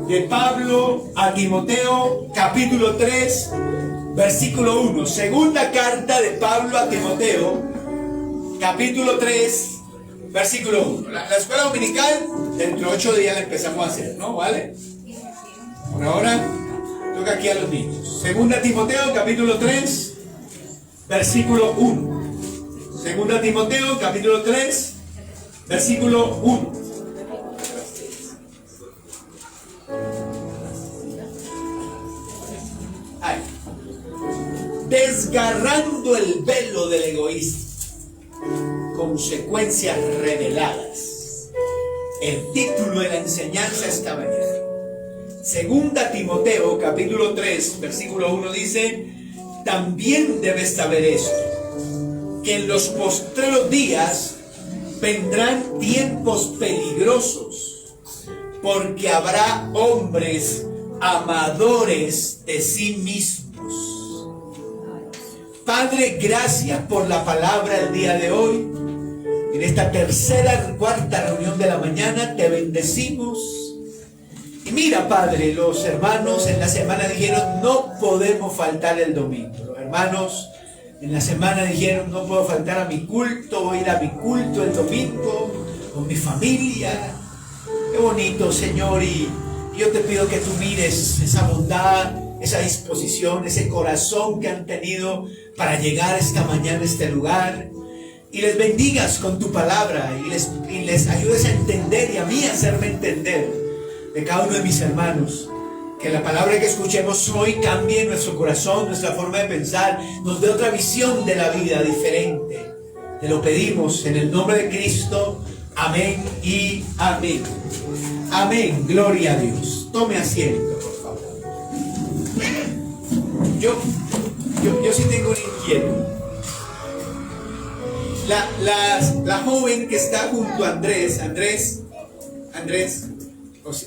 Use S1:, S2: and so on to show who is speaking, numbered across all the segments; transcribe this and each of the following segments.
S1: de Pablo a Timoteo, capítulo 3, versículo 1. Segunda carta de Pablo a Timoteo, capítulo 3, versículo 1. La escuela dominical, dentro de 8 días la empezamos a hacer, ¿no? ¿Vale? Por ahora, toca aquí a los niños. Segunda Timoteo, capítulo 3, versículo 1. Segunda Timoteo, capítulo 3, versículo 1. Ay. Desgarrando el velo del egoísmo, consecuencias reveladas. El título de la enseñanza esta mañana. Segunda Timoteo, capítulo 3, versículo 1 dice: también debes saber esto, que en los postreros días vendrán tiempos peligrosos, porque habrá hombres amadores de sí mismos. Padre, gracias por la palabra el día de hoy. En esta cuarta reunión de la mañana te bendecimos. Y mira, Padre, los hermanos en la semana dijeron: no podemos faltar el domingo. Los hermanos en la semana dijeron: no puedo faltar a mi culto, voy a ir a mi culto el domingo con mi familia. Qué bonito, Señor, y yo te pido que tú mires esa bondad, esa disposición, ese corazón que han tenido para llegar esta mañana a este lugar, y les bendigas con tu palabra, y les ayudes a entender, y a mí a hacerme entender de cada uno de mis hermanos. Que la palabra que escuchemos hoy cambie nuestro corazón, nuestra forma de pensar, nos dé otra visión de la vida diferente. Te lo pedimos en el nombre de Cristo. Amén y amén. Amén. Gloria a Dios. Tome asiento, por favor. Yo sí tengo una inquietud. La joven que está junto a Andrés,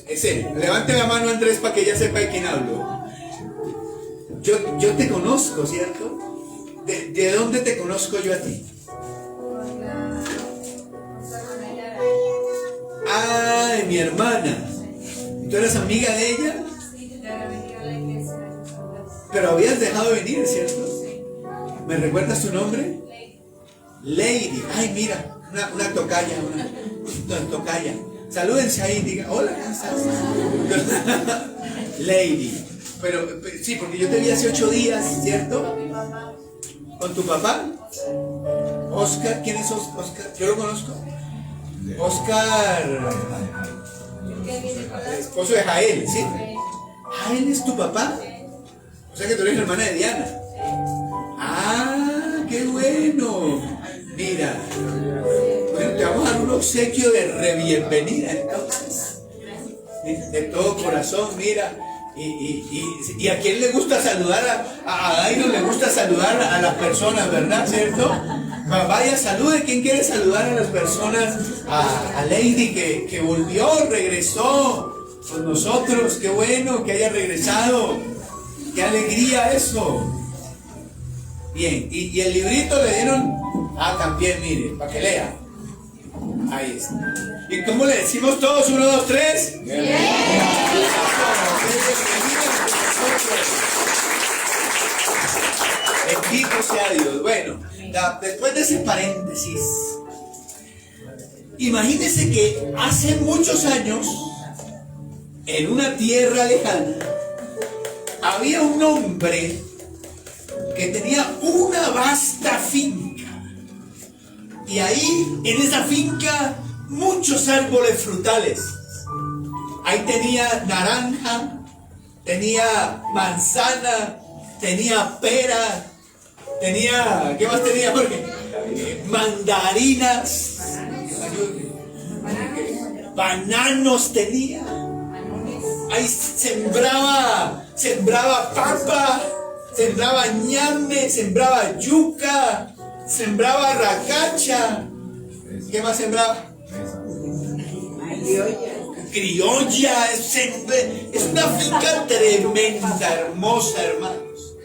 S1: es él. Levante la mano, Andrés, para que ella sepa de quién hablo. Yo te conozco, ¿cierto? ¿De dónde te conozco yo a ti? Ah, de mi hermana. ¿Tú eres amiga de ella? Pero habías dejado de venir, ¿cierto? ¿Me recuerdas tu nombre? Lady. Ay, mira, una tocaya, una tocaya. Salúdense ahí, diga: hola, ¿cómo estás? Lady. Pero sí, porque yo te vi hace 8 días, ¿cierto? ¿Con tu papá? Oscar, ¿quién es Oscar? Yo lo conozco. Oscar, esposo de Jael, ¿sí? ¿Jael es tu papá? O sea que tú eres la hermana de Diana. Ah, qué bueno. Mira, bueno, te vamos a dar un obsequio de bienvenida entonces, de todo corazón. Mira, y a quién le gusta saludar, a Dairo le gusta saludar a las personas, ¿verdad? ¿Cierto? Vaya, salude. ¿Quién quiere saludar a las personas? A Lady que volvió, regresó con nosotros. Qué bueno que haya regresado, qué alegría eso. Bien, y el librito le dieron. Ah, también, mire, para que lea. Ahí está. ¿Y cómo le decimos todos? 1, 2, 3. Bien. Bendito sea Dios. Bueno, después de ese paréntesis, imagínense que hace muchos años, en una tierra lejana, había un hombre que tenía una vasta finca. Y ahí, en esa finca, muchos árboles frutales. Ahí tenía naranja, tenía manzana, tenía pera, tenía, ¿qué más tenía, Jorge? Mandarinas, bananos tenía. Ahí sembraba papa, sembraba ñame, sembraba yuca, sembraba racacha. ¿Qué más sembraba? Criolla. Es una finca tremenda, hermosa, hermanos.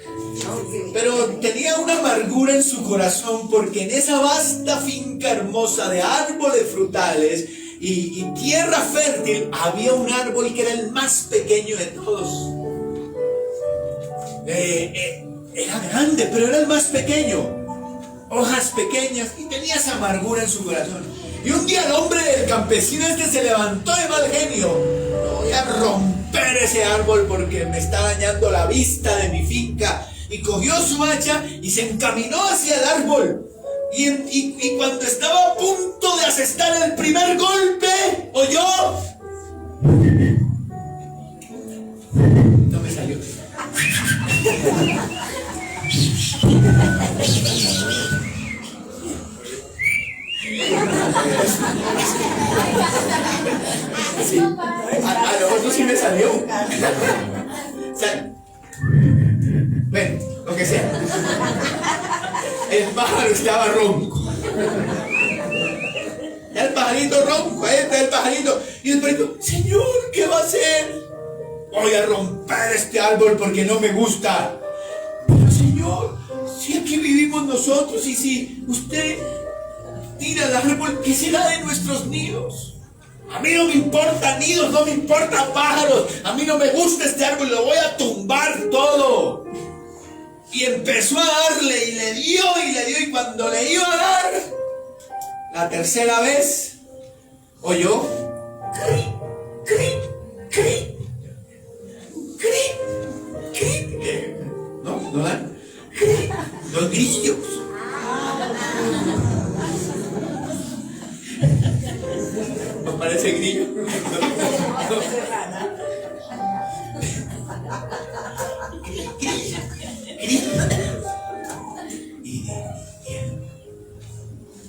S1: Pero tenía una amargura en su corazón, porque en esa vasta finca hermosa de árboles frutales y tierra fértil, había un árbol que era el más pequeño de todos. Era grande, pero era el más pequeño. Hojas pequeñas y tenía esa amargura en su corazón. Y un día el hombre, el campesino se levantó de mal genio. No voy a romper ese árbol porque me está dañando la vista de mi finca. Y cogió su hacha y se encaminó hacia el árbol. Y cuando estaba a punto de asestar el primer golpe, oyó. No me salió. Sí. A lo mejor sí me salió. Bueno, lo que sea. El pájaro estaba ronco. El pajarito ronco, el pajarito. Y el perrito, Señor, ¿qué va a hacer? Voy a romper este árbol porque no me gusta. Pero Señor, si aquí vivimos nosotros y si usted tira el árbol, ¿qué será de nuestros nidos? A mí no me importan nidos, no me importan pájaros. A mí no me gusta este árbol, lo voy a tumbar todo. Y empezó a darle y le dio y cuando le iba a dar la tercera vez, oyó cri, cri, cri, cri, cri. ¿No dan? Cri. Los grillos. ¿No parece grillo?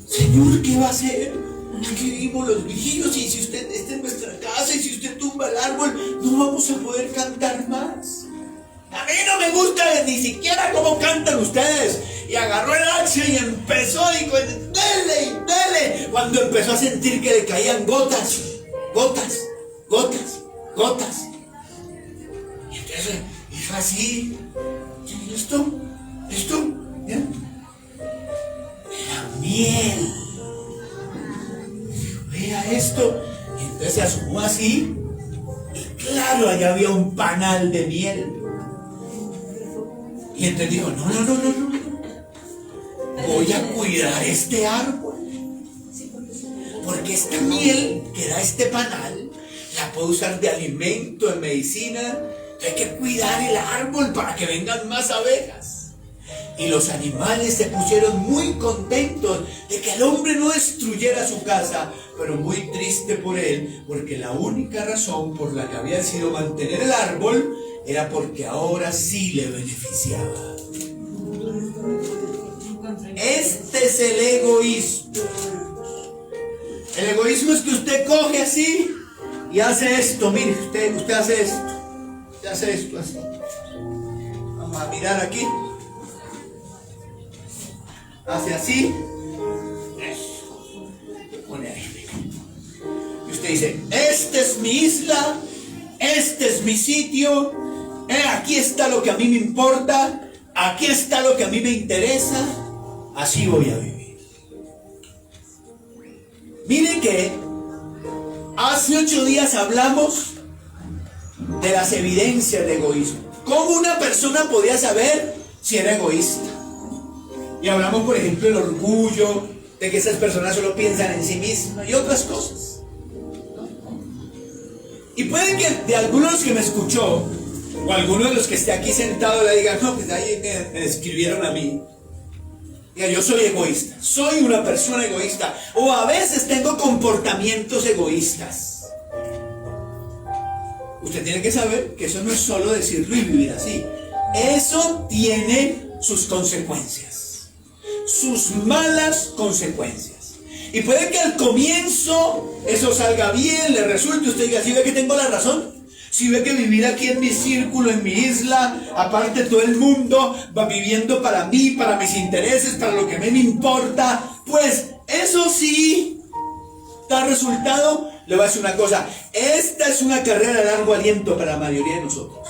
S1: Señor, ¿qué va a hacer? Aquí vivimos los grillos y si usted está en nuestra casa y si usted tumba el árbol, no vamos a poder cantar más. A mí no me gusta ni siquiera cómo cantan ustedes. Y agarró el hacha y empezó y dele y dele. Cuando empezó a sentir que le caían gotas, gotas, gotas, gotas. Y entonces hizo así. ¿Y esto? ¿Ya? Era miel. Vea esto. Y entonces se asomó así. Y claro, allá había un panal de miel. Y entonces dijo, no. Voy a cuidar este árbol. Porque esta miel que da este panal, la puedo usar de alimento, de medicina. Hay que cuidar el árbol para que vengan más abejas. Y los animales se pusieron muy contentos de que el hombre no destruyera su casa, pero muy triste por él, porque la única razón por la que había decidido mantener el árbol era porque ahora sí le beneficiaba. Este es el egoísmo. El egoísmo es que usted coge así y hace esto. Mire, usted hace esto. Usted hace esto así. Vamos a mirar aquí. Hace así. Eso. Se pone ahí. Y usted dice, esta es mi isla, este es mi sitio, aquí está lo que a mí me importa, aquí está lo que a mí me interesa, así voy a vivir. Miren que hace 8 días hablamos de las evidencias de egoísmo. ¿Cómo una persona podía saber si era egoísta? Y hablamos, por ejemplo, del orgullo, de que esas personas solo piensan en sí mismas y otras cosas. Y puede que de algunos que me escuchó, o alguno de los que esté aquí sentado le digan, no, pues ahí me describieron a mí. Diga, yo soy egoísta, soy una persona egoísta, o a veces tengo comportamientos egoístas. Usted tiene que saber que eso no es solo decirlo y vivir así. Eso tiene sus consecuencias, sus malas consecuencias. Y puede que al comienzo eso salga bien, le resulte, usted diga, ¿sí ve que tengo la razón? ¿Sí ve que vivir aquí en mi círculo, en mi isla, aparte todo el mundo va viviendo para mí, para mis intereses, para lo que a mí me importa? Pues eso sí da resultado. Le voy a decir una cosa, esta es una carrera de largo aliento para la mayoría de nosotros.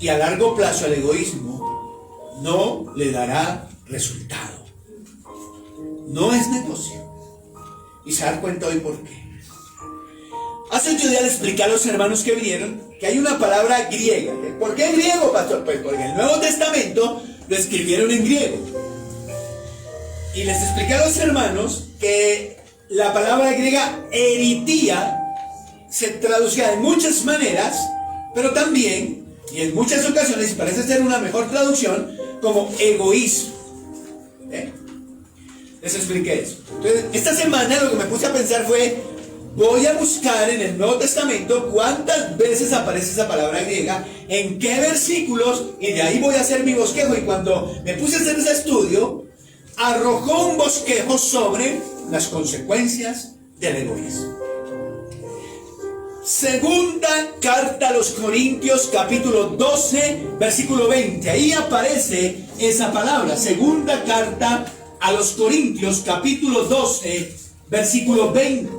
S1: Y a largo plazo el egoísmo no le dará resultado. No es negocio. Y se dan cuenta hoy por qué. Hace 8 días les expliqué a los hermanos que vinieron que hay una palabra griega. ¿Por qué griego, pastor? Pues porque el Nuevo Testamento lo escribieron en griego. Y les expliqué a los hermanos que la palabra griega eritía se traducía de muchas maneras, pero también, y en muchas ocasiones, parece ser una mejor traducción, como egoísmo. Les expliqué eso. Entonces, esta semana lo que me puse a pensar fue, voy a buscar en el Nuevo Testamento cuántas veces aparece esa palabra griega, en qué versículos, y de ahí voy a hacer mi bosquejo. Y cuando me puse a hacer ese estudio, arrojó un bosquejo sobre las consecuencias del egoísmo. Segunda carta a los Corintios, capítulo 12, versículo 20. Ahí aparece esa palabra. Segunda carta a los Corintios, capítulo 12, versículo 20.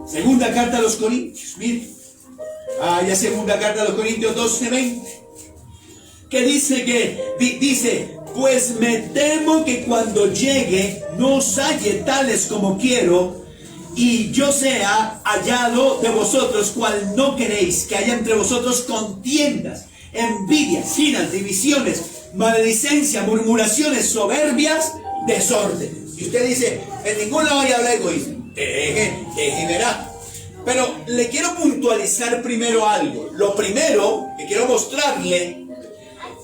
S1: Segunda carta a los Corintios, mire. Ya segunda carta a los Corintios 12, 20. Que dice, pues me temo que cuando llegue no os halle tales como quiero, y yo sea hallado de vosotros cual no queréis, que haya entre vosotros contiendas, envidias, iras, divisiones, maledicencia, murmuraciones, soberbias, desórdenes. Y usted dice, en ningún lado habla de egoísmo. Deje y verá. Pero le quiero puntualizar primero algo. Lo primero que quiero mostrarle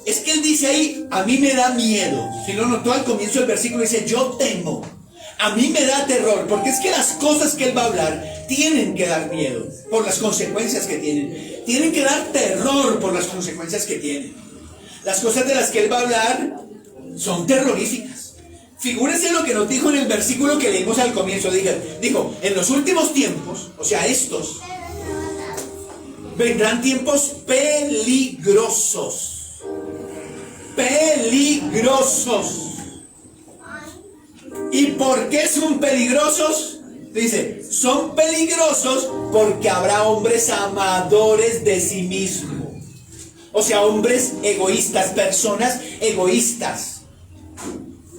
S1: es que él dice ahí, a mí me da miedo. Si lo notó al comienzo del versículo, dice, yo temo. A mí me da terror, porque es que las cosas que él va a hablar tienen que dar miedo por las consecuencias que tienen. Tienen que dar terror por las consecuencias que tienen. Las cosas de las que él va a hablar son terroríficas. Figúrese lo que nos dijo en el versículo que leímos al comienzo. Dijo, en los últimos tiempos, o sea, estos, vendrán tiempos peligrosos. Peligrosos. ¿Y por qué son peligrosos? Dice, son peligrosos porque habrá hombres amadores de sí mismos. O sea, hombres egoístas, personas egoístas.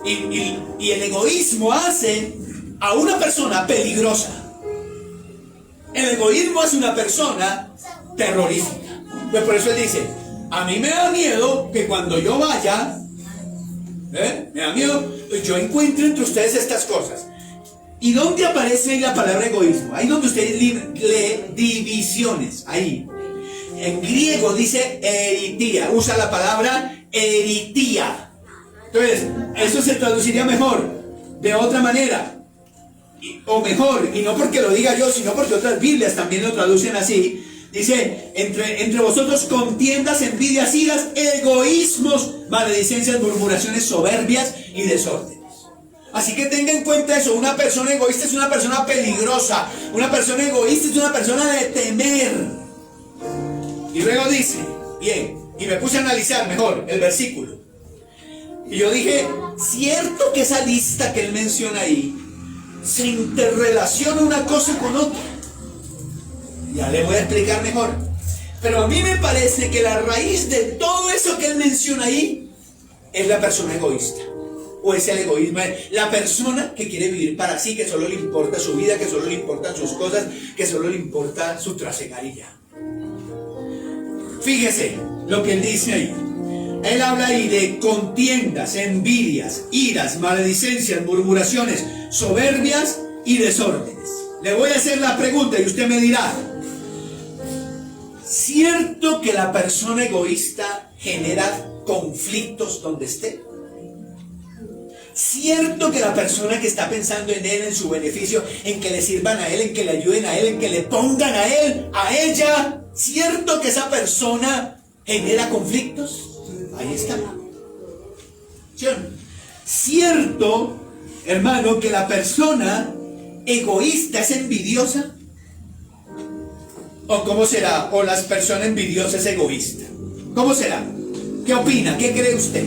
S1: Y el egoísmo hace a una persona peligrosa. El egoísmo hace una persona terrorífica. Pues por eso él dice, a mí me da miedo que cuando yo vaya, me da miedo yo encuentro entre ustedes estas cosas. ¿Y dónde aparece la palabra egoísmo? Ahí donde usted lee divisiones. Ahí. En griego dice eritía. Usa la palabra eritía. Entonces, eso se traduciría mejor. De otra manera. O mejor. Y no porque lo diga yo, sino porque otras Biblias también lo traducen así. Dice, entre vosotros contiendas, envidias, iras, egoísmos, maledicencias, murmuraciones, soberbias y desórdenes. Así que tenga en cuenta eso. Una persona egoísta es una persona peligrosa. Una persona egoísta es una persona de temer. Y luego dice, bien, y me puse a analizar mejor el versículo. Y yo dije, cierto que esa lista que él menciona ahí se interrelaciona una cosa con otra. Ya le voy a explicar mejor. Pero a mí me parece que la raíz de todo eso que él menciona ahí es la persona egoísta. O es el egoísmo. La persona que quiere vivir para sí, que solo le importa su vida, que solo le importan sus cosas, que solo le importa su trasegarilla. Fíjese lo que él dice ahí. Él habla ahí de contiendas, envidias, iras, maledicencias, murmuraciones, soberbias y desórdenes. Le voy a hacer la pregunta y usted me dirá, ¿cierto que la persona egoísta genera conflictos donde esté? ¿Cierto que la persona que está pensando en él, en su beneficio, en que le sirvan a él, en que le ayuden a él, en que le pongan a él, a ella, cierto que esa persona genera conflictos? Ahí está. ¿Cierto, hermano, que la persona egoísta es envidiosa? ¿O cómo será? ¿O las personas envidiosas es egoísta? ¿Cómo será? ¿Qué opina? ¿Qué cree usted?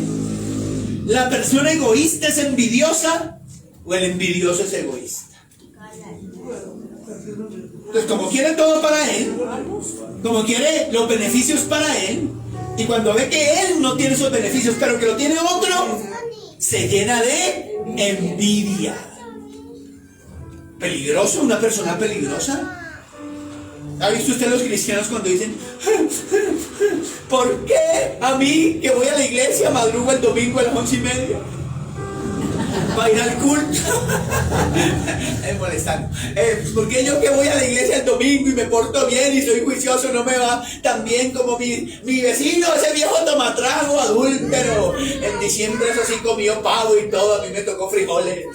S1: ¿La persona egoísta es envidiosa o el envidioso es egoísta? Entonces, como quiere todo para él, como quiere los beneficios para él, y cuando ve que él no tiene esos beneficios, pero que lo tiene otro, se llena de envidia. ¿Peligroso? ¿Una persona peligrosa? ¿Ha visto usted los cristianos cuando dicen, ¿por qué a mí, que voy a la iglesia, madrugo el domingo a las 11:30? ¿Va a ir al culto? Es molestando. ¿Por qué yo, que voy a la iglesia el domingo y me porto bien y soy juicioso, no me va tan bien como mi vecino, ese viejo tomatrago, adúltero? En diciembre eso sí comió pavo y todo, a mí me tocó frijoles.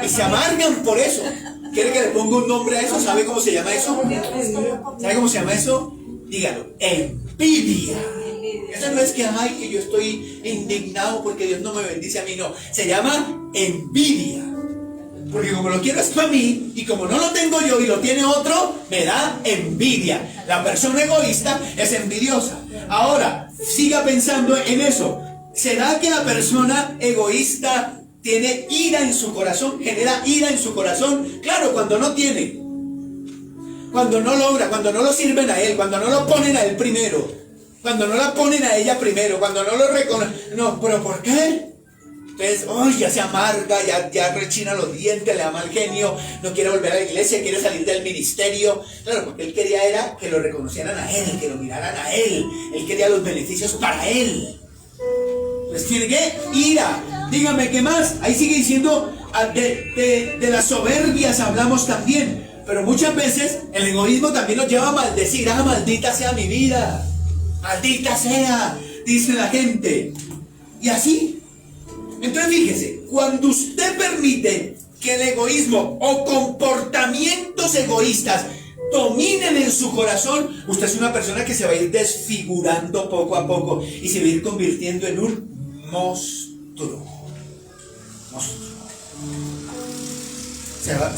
S1: Y se amargan por eso. ¿Quiere que le ponga un nombre a eso? ¿Sabe cómo se llama eso? ¿Sabe cómo se llama eso? Dígalo, envidia. Eso no es que yo estoy indignado porque Dios no me bendice a mí, no. Se llama envidia. Porque como lo quiero es para mí, y como no lo tengo yo y lo tiene otro, me da envidia. La persona egoísta es envidiosa. Ahora, siga pensando en eso. ¿Será que la persona egoísta tiene ira en su corazón? ¿Genera ira en su corazón? Claro, cuando no tiene. Cuando no logra, cuando no lo sirven a él, cuando no lo ponen a él primero. Cuando no la ponen a ella primero, cuando no lo reconocen. No, ¿pero por qué? Entonces, ya se amarga, ya rechina los dientes, le da mal genio, no quiere volver a la iglesia, quiere salir del ministerio. Claro, porque él quería era que lo reconocieran a él, que lo miraran a él. Él quería los beneficios para él. Pues tiene que ira. Dígame, ¿qué más? Ahí sigue diciendo, de las soberbias hablamos también. Pero muchas veces el egoísmo también nos lleva a maldecir. Maldita sea mi vida. Maldita sea, dice la gente. Y así. Entonces fíjese, cuando usted permite que el egoísmo o comportamientos egoístas dominen en su corazón, usted es una persona que se va a ir desfigurando poco a poco y se va a ir convirtiendo en un monstruo.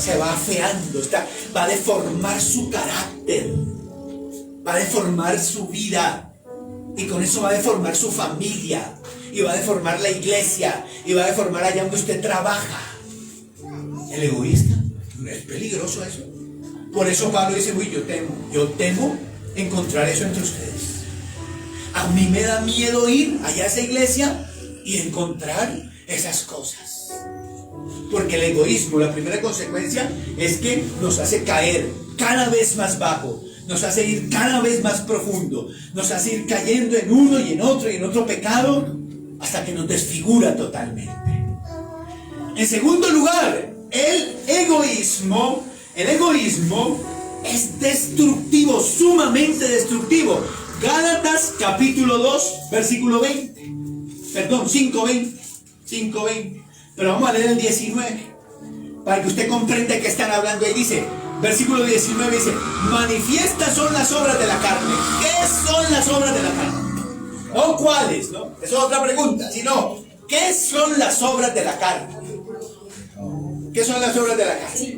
S1: Se va afeando, va a deformar su carácter, va a deformar su vida. Y con eso va a deformar su familia, y va a deformar la iglesia, y va a deformar allá donde usted trabaja. El egoísta, es peligroso eso. Por eso Pablo dice, yo temo encontrar eso entre ustedes. A mí me da miedo ir allá a esa iglesia y encontrar esas cosas. Porque el egoísmo, la primera consecuencia es que nos hace caer cada vez más bajo. Nos hace ir cada vez más profundo, nos hace ir cayendo en uno y en otro pecado, hasta que nos desfigura totalmente. En segundo lugar, el egoísmo es destructivo, sumamente destructivo. Gálatas capítulo 2, versículo 20. Perdón, 5:20. Pero vamos a leer el 19, para que usted comprenda que están hablando ahí. Dice, versículo 19 dice, manifiestas son las obras de la carne. ¿Qué son las obras de la carne? No cuáles, ¿no? Esa es otra pregunta. Sino, ¿qué son las obras de la carne? ¿Qué son las obras de la carne?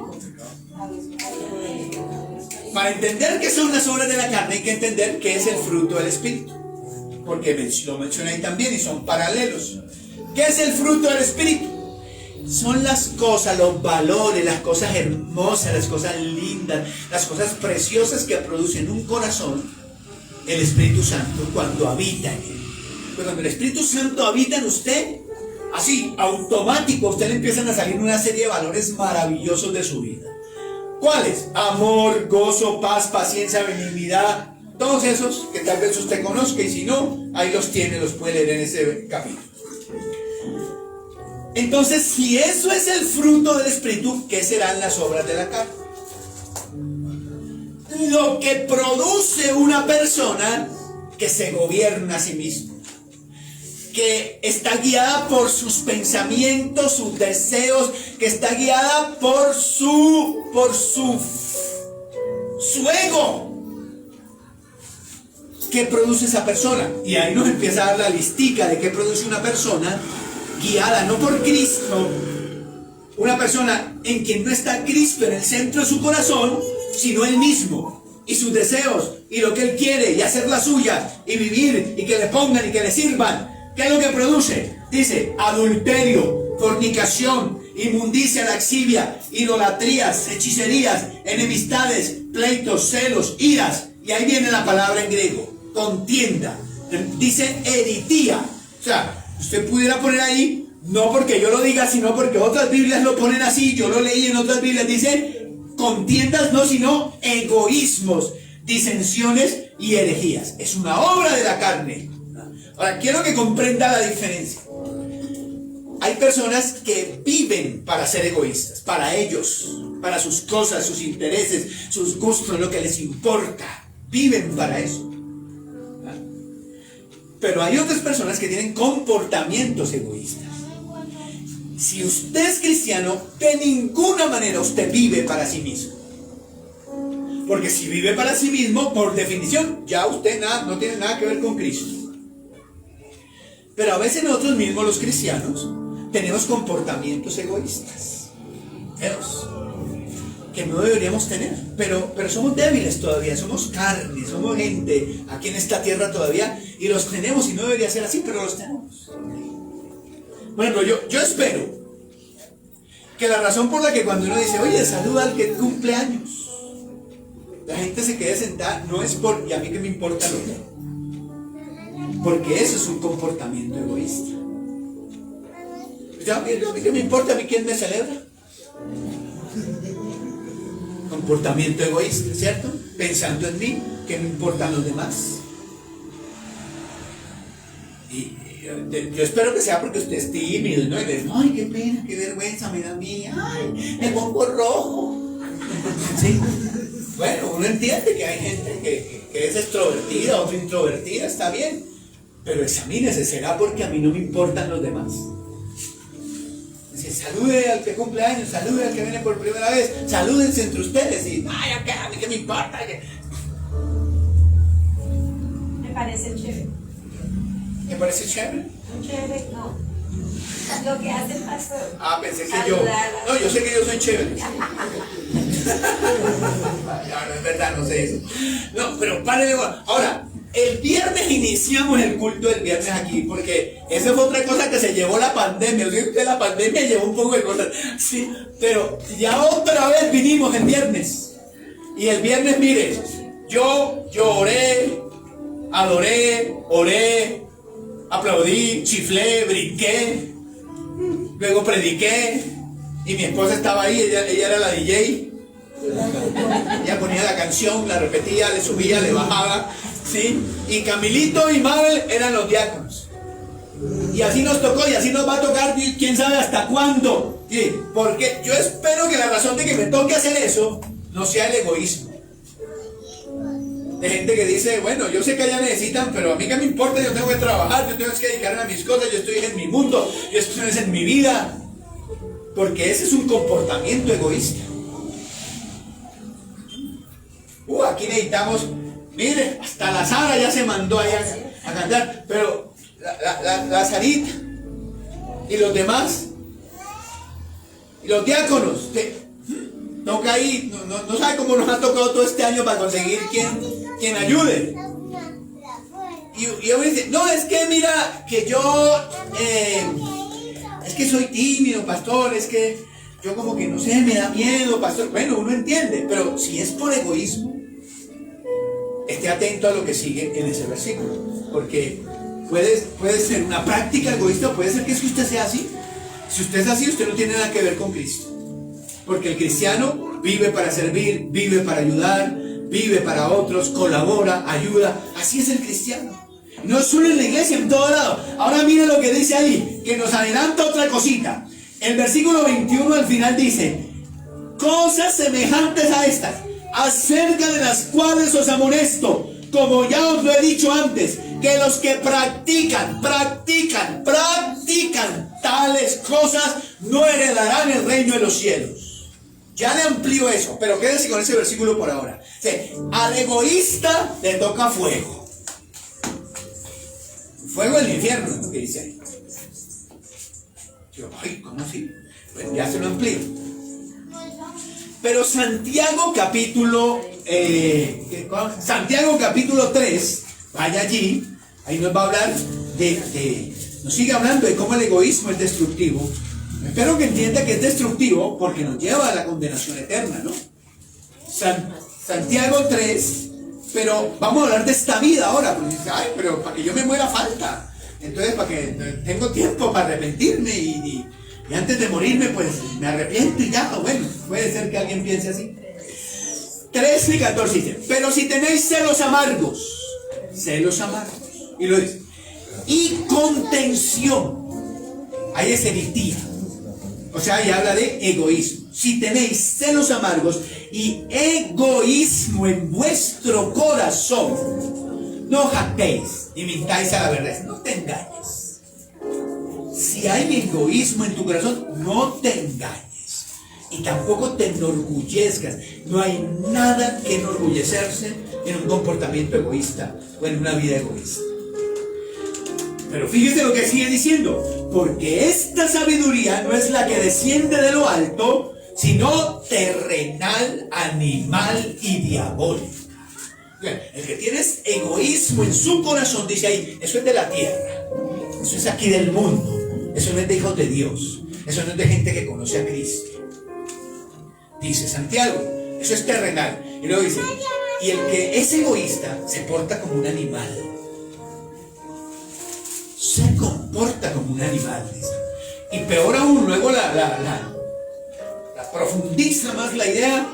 S1: Para entender qué son las obras de la carne, hay que entender qué es el fruto del Espíritu. Porque lo mencioné ahí también y son paralelos. ¿Qué es el fruto del Espíritu? Son las cosas, los valores, las cosas hermosas, las cosas lindas, las cosas preciosas que producen un corazón el Espíritu Santo cuando habita en él. Pero cuando el Espíritu Santo habita en usted, así, automático, a usted le empiezan a salir una serie de valores maravillosos de su vida. ¿Cuáles? Amor, gozo, paz, paciencia, benignidad, todos esos que tal vez usted conozca, y si no, ahí los tiene, los puede leer en ese capítulo. Entonces, si eso es el fruto del Espíritu, ¿qué serán las obras de la carne? Lo que produce una persona que se gobierna a sí misma, que está guiada por sus pensamientos, sus deseos, que está guiada por su ego. ¿Qué produce esa persona? Y ahí nos empieza a dar la listica de qué produce una persona guiada no por Cristo, una persona en quien no está Cristo en el centro de su corazón, sino él mismo y sus deseos y lo que él quiere y hacer la suya y vivir y que le pongan y que le sirvan. ¿Qué es lo que produce? Dice adulterio, fornicación, inmundicia, laxivia, idolatrías, hechicerías, enemistades, pleitos, celos, iras. Y ahí viene la palabra en griego, contienda. Dice eritía. O sea, usted pudiera poner ahí No porque yo lo diga, sino porque otras Biblias lo ponen así. Yo lo leí en otras Biblias, dice contiendas no, sino egoísmos, disensiones y herejías. Es una obra de la carne. Ahora, quiero que comprenda la diferencia. Hay personas que viven para ser egoístas, para ellos, para sus cosas, sus intereses, sus gustos, lo que les importa. Viven para eso. Pero hay otras personas que tienen comportamientos egoístas. Si usted es cristiano, de ninguna manera usted vive para sí mismo. Porque si vive para sí mismo, por definición, ya usted no tiene nada que ver con Cristo. Pero a veces nosotros mismos, los cristianos, tenemos comportamientos egoístas. Que no deberíamos tener. Pero somos débiles todavía, somos carne, somos gente aquí en esta tierra todavía, y los tenemos, y no debería ser así, pero los tenemos. Bueno, yo espero que la razón por la que cuando uno dice, oye, saluda al que cumple años, la gente se quede sentada, no es por, y a mí que me importa lo que, porque eso es un comportamiento egoísta. A mí que me importa, a mí quién me celebra. Comportamiento egoísta, ¿cierto? Pensando en mí, que me importan los demás. Y yo espero que sea porque usted es tímido, ¿no? Y le dice, ay, qué pena, qué vergüenza me da a mí, ay, me pongo rojo. ¿Sí? Bueno, uno entiende que hay gente que es extrovertida, otra introvertida, está bien. Pero examínese, ¿será porque a mí no me importan los demás? Dice, salude al que cumple años, salude al que viene por primera vez, salúdense entre ustedes y, ay, acá, a mí qué me importa.
S2: Me parece chévere.
S1: ¿Me parece chévere?
S2: Chévere, no. Lo que hace el pastor.
S1: Ah, pensé que yo. No, yo sé que yo soy chévere. No, es verdad, no sé eso. No, pero párale. Ahora, el viernes iniciamos el culto del viernes aquí, porque esa fue otra cosa que se llevó la pandemia. O sea, que la pandemia llevó un poco de cosas. Sí, pero ya otra vez vinimos el viernes. Y el viernes, mire, yo oré, adoré, oré, aplaudí, chiflé, brinqué, luego prediqué, y mi esposa estaba ahí, ella era la DJ. Ella ponía la canción, la repetía, le subía, le bajaba, ¿sí? Y Camilito y Mabel eran los diáconos. Y así nos tocó, y así nos va a tocar, quién sabe hasta cuándo. ¿Sí? Porque yo espero que la razón de que me toque hacer eso no sea el egoísmo. De gente que dice, bueno, yo sé que allá necesitan, pero a mí que me importa, yo tengo que trabajar, yo tengo que dedicarme a mis cosas, yo estoy en mi mundo, yo estoy en mi vida. Porque ese es un comportamiento egoísta. Aquí necesitamos, mire, hasta la Sara ya se mandó allá a cantar, pero la Sarita y los demás, y los diáconos, toca ahí, no sabe cómo nos ha tocado todo este año para conseguir quien ayude. Y yo me dice, no, es que mira, que yo, es que soy tímido, pastor, es que yo como que no sé, me da miedo, pastor. Bueno, uno entiende, pero si es por egoísmo, esté atento a lo que sigue en ese versículo, porque puede ser una práctica egoísta, puede ser que es que usted sea así. Si usted es así, usted no tiene nada que ver con Cristo, porque el cristiano vive para servir, vive para ayudar, vive para otros, colabora, ayuda. Así es el cristiano. No solo en la iglesia, en todo lado. Ahora mire lo que dice ahí, que nos adelanta otra cosita. El versículo 21 al final dice, cosas semejantes a estas, acerca de las cuales os amonesto, como ya os lo he dicho antes, que los que practican tales cosas no heredarán el reino de los cielos. Ya le amplío eso, pero quédese con ese versículo por ahora. Sí, al egoísta le toca fuego. Fuego del infierno, es lo que dice ahí. Yo, ay, ¿cómo así? Bueno, ya se lo amplío. Pero Santiago capítulo 3, vaya allí, ahí nos va a hablar nos sigue hablando de cómo el egoísmo es destructivo. Espero que entienda que es destructivo porque nos lleva a la condenación eterna, ¿no? Santiago 3, pero vamos a hablar de esta vida ahora, porque dice, ay, pero para que yo me muera falta. Entonces, para que tengo tiempo para arrepentirme y antes de morirme, pues me arrepiento y ya. Bueno, puede ser que alguien piense así. 13 y 14 dice: pero si tenéis celos amargos, y lo dice, y contención, ahí es eritía, o sea, ahí habla de egoísmo. Si tenéis celos amargos y egoísmo en vuestro corazón, no jactéis ni mintáis a la verdad, no te engañes. Si hay egoísmo en tu corazón, no te engañes. Y tampoco te enorgullezcas. No hay nada que enorgullecerse en un comportamiento egoísta o en una vida egoísta. Pero fíjese lo que sigue diciendo: porque esta sabiduría no es la que desciende de lo alto, sino terrenal, animal y diabólica. El que tiene egoísmo en su corazón, dice ahí, eso es de la tierra, eso es aquí del mundo, eso no es de hijos de Dios, eso no es de gente que conoce a Cristo. Dice Santiago, eso es terrenal. Y luego dice, y el que es egoísta se porta como un animal. Se comporta como un animal, dice. Y peor aún, luego la profundiza más la idea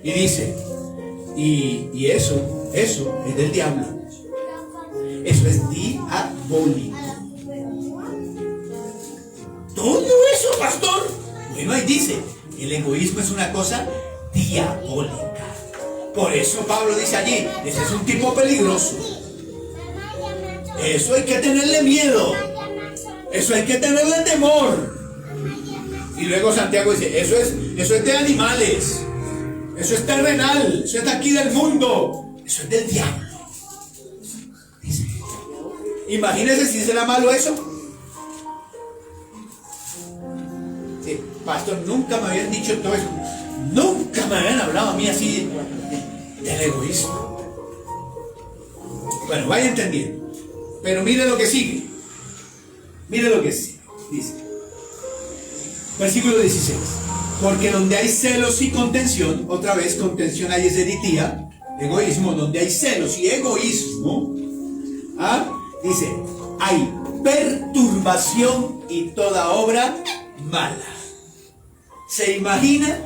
S1: y dice, y eso es del diablo. Eso es diabólico. Todo eso, pastor. Bueno, ahí dice, el egoísmo es una cosa diabólica. Por eso Pablo dice allí, ese es un tipo peligroso. Eso hay que tenerle miedo. Eso hay que tenerle temor. Y luego Santiago dice, eso es de animales. Eso es terrenal. Eso es de aquí del mundo. Eso es del diablo. Dice, imagínense si será malo eso. Sí, pastor, nunca me habían dicho todo eso. Nunca me habían hablado a mí así del egoísmo. Bueno, vaya entendiendo. Pero mire lo que sigue. Mire lo que sigue. Dice, versículo 16. Porque donde hay celos y contención, otra vez contención ahí es eritía, egoísmo, donde hay celos y egoísmo, dice, hay perturbación y toda obra mala. ¿Se imagina?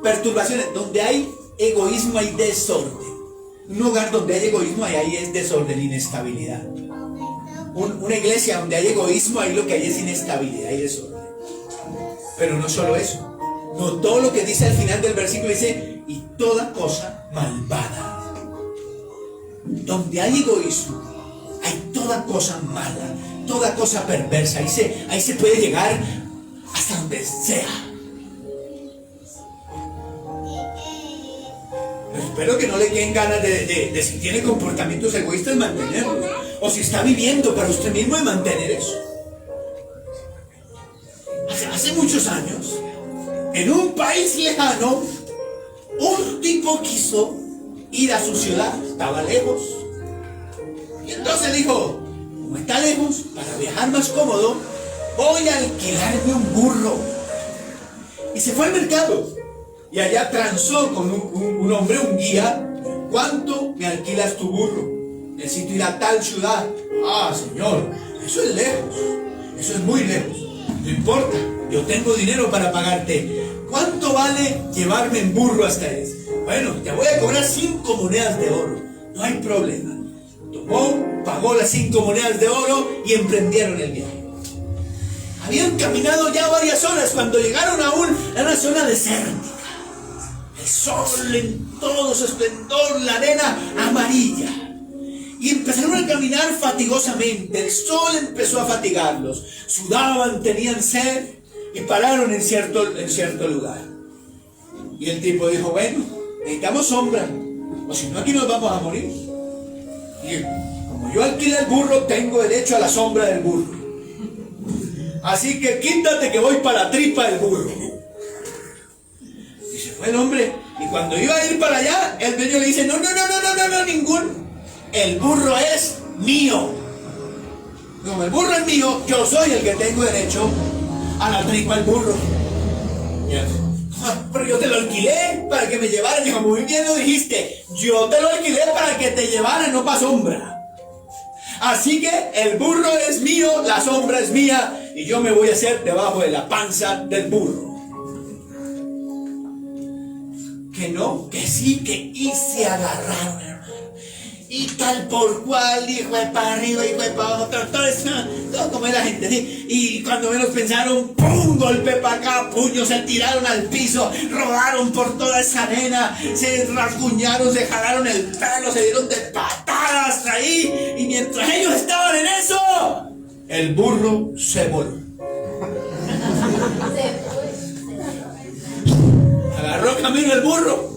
S1: Perturbaciones, donde hay egoísmo hay desorden. Un hogar donde hay egoísmo ahí es desorden, inestabilidad. Una iglesia donde hay egoísmo, ahí lo que hay es inestabilidad y desorden. Pero no solo eso. No, todo lo que dice al final del versículo dice, y toda cosa malvada. Donde hay egoísmo, hay toda cosa mala, toda cosa perversa. Ahí se puede llegar hasta donde sea. Pero espero que no le queden ganas de si tiene comportamientos egoístas, mantenerlos. O si está viviendo para usted mismo, de mantener eso. Hace muchos años, en un país lejano, un tipo quiso ir a su ciudad, estaba lejos. Y entonces dijo, como está lejos, para viajar más cómodo, voy a alquilarme un burro. Y se fue al mercado. Y allá transó con un hombre, un guía. ¿Cuánto me alquilas tu burro? Necesito ir a tal ciudad. Ah, señor, eso es lejos. Eso es muy lejos. No importa, yo tengo dinero para pagarte. ¿Cuánto vale llevarme en burro hasta eso? Bueno, te voy a cobrar 5 monedas de oro. No hay problema. Tomó, pagó las 5 monedas de oro y emprendieron el viaje. Habían caminado ya varias horas cuando llegaron a una zona desértica. El sol en todo su esplendor, la arena amarilla. Y empezaron a caminar fatigosamente. El sol empezó a fatigarlos. Sudaban, tenían sed y pararon en cierto lugar. Y el tipo dijo, bueno, necesitamos sombra, o si no aquí nos vamos a morir. Y como yo alquilé el burro, tengo derecho a la sombra del burro. Así que quítate que voy para la tripa del burro. Y se fue el hombre. Y cuando iba a ir para allá, el dueño le dice, no, ningún. El burro es mío. Como el burro es mío, yo soy el que tengo derecho a la tripa del burro. Pero yo te lo alquilé para que me llevaran. Dijo, muy bien lo dijiste. Yo te lo alquilé para que te llevaran, no para sombra. Así que el burro es mío, la sombra es mía, y yo me voy a hacer debajo de la panza del burro. Que no, que sí, que y se agarraron, hermano. Y tal por cual, hijo de para arriba, hijo de para abajo, todo eso, todo como es la gente, ¿sí? Y cuando menos pensaron, ¡pum! Golpe para acá, puños, se tiraron al piso, rodaron por toda esa arena, se rasguñaron, se jalaron el pelo, se dieron de patadas ahí, y mientras ellos estaban en eso, el burro se voló. Agarró camino el burro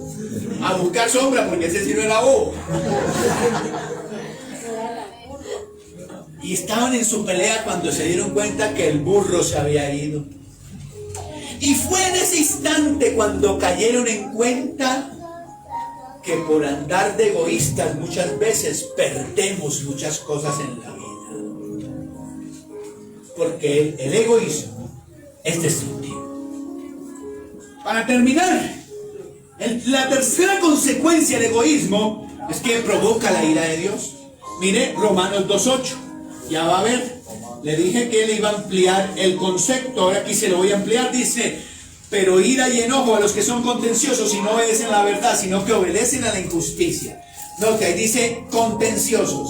S1: a buscar sombra, porque ese sí no era bobo. Y estaban en su pelea cuando se dieron cuenta que el burro se había ido. Y fue en ese instante cuando cayeron en cuenta que por andar de egoístas muchas veces perdemos muchas cosas en la vida. Porque el egoísmo es destructivo. Para terminar, la tercera consecuencia del egoísmo es que provoca la ira de Dios. Mire Romanos 2:8. Ya va a ver. Le dije que le iba a ampliar el concepto. Ahora aquí se lo voy a ampliar. Dice: pero ira y enojo a los que son contenciosos y no obedecen a la verdad, sino que obedecen a la injusticia. Note, ahí dice contenciosos.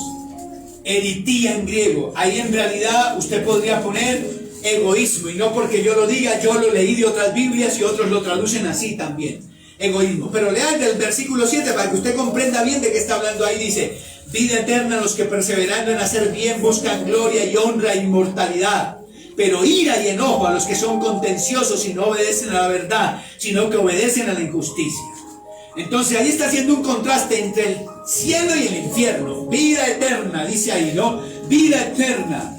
S1: Eritía en griego. Ahí en realidad usted podría poner egoísmo. Y no porque yo lo diga, yo lo leí de otras Biblias y otros lo traducen así también. Egoísmo. Pero lea el versículo 7 para que usted comprenda bien de qué está hablando ahí. Dice: vida eterna a los que perseverando en hacer bien buscan gloria y honra e inmortalidad. Pero ira y enojo a los que son contenciosos y no obedecen a la verdad, sino que obedecen a la injusticia. Entonces ahí está haciendo un contraste entre el cielo y el infierno. Vida eterna, dice ahí, ¿no? Vida eterna.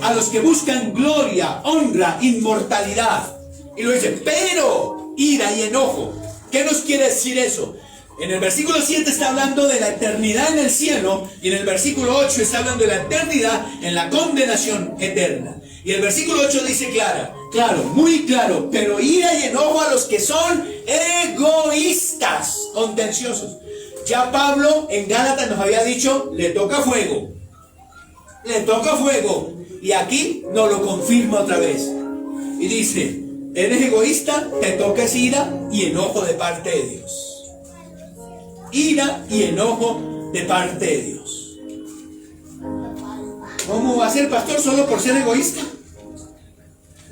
S1: A los que buscan gloria, honra, inmortalidad. Y lo dice: pero ira y enojo. ¿Qué nos quiere decir eso? En el versículo 7 está hablando de la eternidad en el cielo, y en el versículo 8 está hablando de la eternidad en la condenación eterna. Y el versículo 8 dice claro, muy claro: pero ira y enojo a los que son egoístas, contenciosos. Ya Pablo en Gálatas nos había dicho: le toca fuego. Le toca fuego. Y aquí nos lo confirma otra vez. Y dice: eres egoísta, te toca ira y enojo de parte de Dios. Ira y enojo de parte de Dios. ¿Cómo va a ser, pastor? ¿Solo por ser egoísta?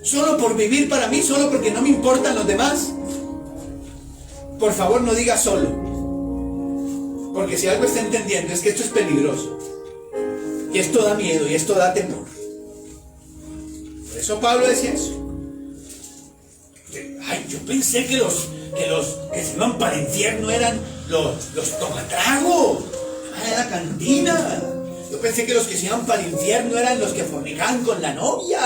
S1: ¿Solo por vivir para mí? ¿Solo porque no me importan los demás? Por favor, no diga solo. Porque si algo está entendiendo es que esto es peligroso. Y esto da miedo y esto da temor. Por eso Pablo decía eso. Ay, yo pensé que los que se iban para el infierno eran los tomatragos, de la cantina. Yo pensé que los que se iban para el infierno eran los que fornicaban con la novia.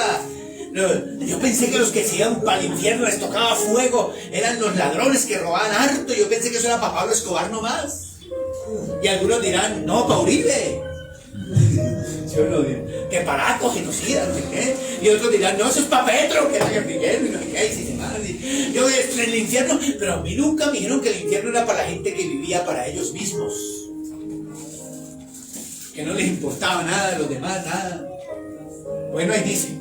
S1: Yo pensé que los que se iban para el infierno les tocaba fuego eran los ladrones que robaban harto. Yo pensé que eso era para Pablo Escobar nomás. Y algunos dirán: no, para Uribe. Que Paraco, genocida, no sé qué. Y otros dirán: no, eso es para Petro, que era guerrillero y no sé qué, y si más. Yo en el infierno, pero a mí nunca me dijeron que el infierno era para la gente que vivía para ellos mismos, que no les importaba nada de los demás, nada. Bueno, ahí dice: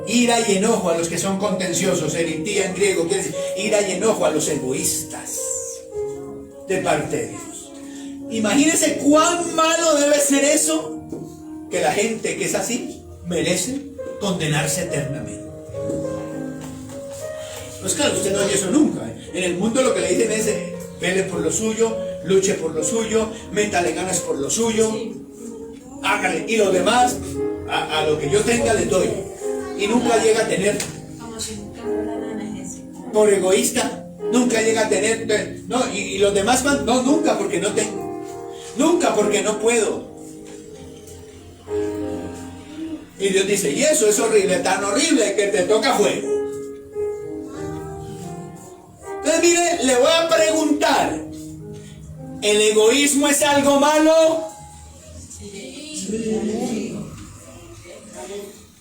S1: ira y enojo a los que son contenciosos. Eritía en griego quiere decir ira y enojo a los egoístas de parte de Dios. Imagínense cuán malo debe ser eso, que la gente que es así merece condenarse eternamente. Pues claro, usted no oye eso nunca. En el mundo lo que le dicen es: vele por lo suyo, luche por lo suyo, métale ganas por lo suyo, hágale. Y los demás, a lo que yo tenga le doy. Y nunca llega a tener.
S2: Como si nunca fuera la necesidad.
S1: Por egoísta, nunca llega a tener. No, y los demás van: no, nunca, porque no tengo. Nunca, porque no puedo. Y Dios dice: y eso es horrible, tan horrible que te toca fuego. Entonces mire, le voy a preguntar: ¿el egoísmo es algo malo? Sí.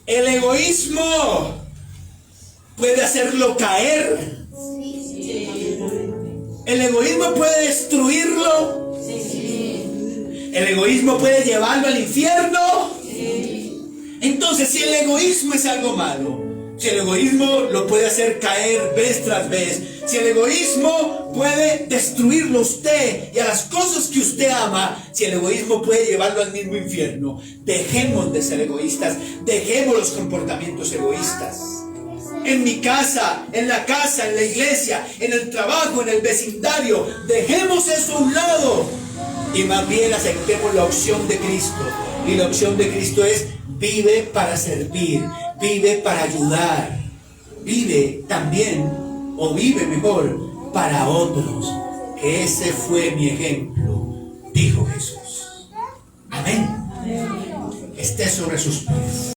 S1: ¿El egoísmo puede hacerlo caer? Sí. ¿El egoísmo puede destruirlo? Sí. ¿El egoísmo puede llevarlo al infierno? Entonces, si el egoísmo es algo malo, si el egoísmo lo puede hacer caer vez tras vez, si el egoísmo puede destruirlo a usted y a las cosas que usted ama, si el egoísmo puede llevarlo al mismo infierno, dejemos de ser egoístas, dejemos los comportamientos egoístas. En mi casa, en la iglesia, en el trabajo, en el vecindario, dejemos eso a un lado y más bien aceptemos la opción de Cristo. Y la opción de Cristo es: vive para servir, vive para ayudar, vive también, o vive mejor, para otros. Que ese fue mi ejemplo, dijo Jesús. Amén. Esté sobre sus pies.